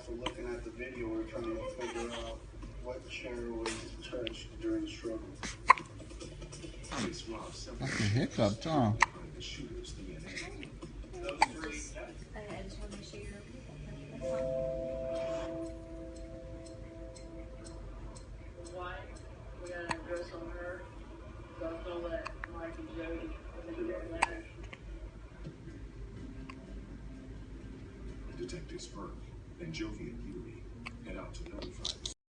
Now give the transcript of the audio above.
after looking at the video, we're trying to figure out what chair was touched during the struggle. That's a hiccup, Tom. Those three. I just want to make sure you're Why? We got an address on her. So I was going to let Mike and Jody do that. Detectives Burke and Jovi and Yuri head out to notify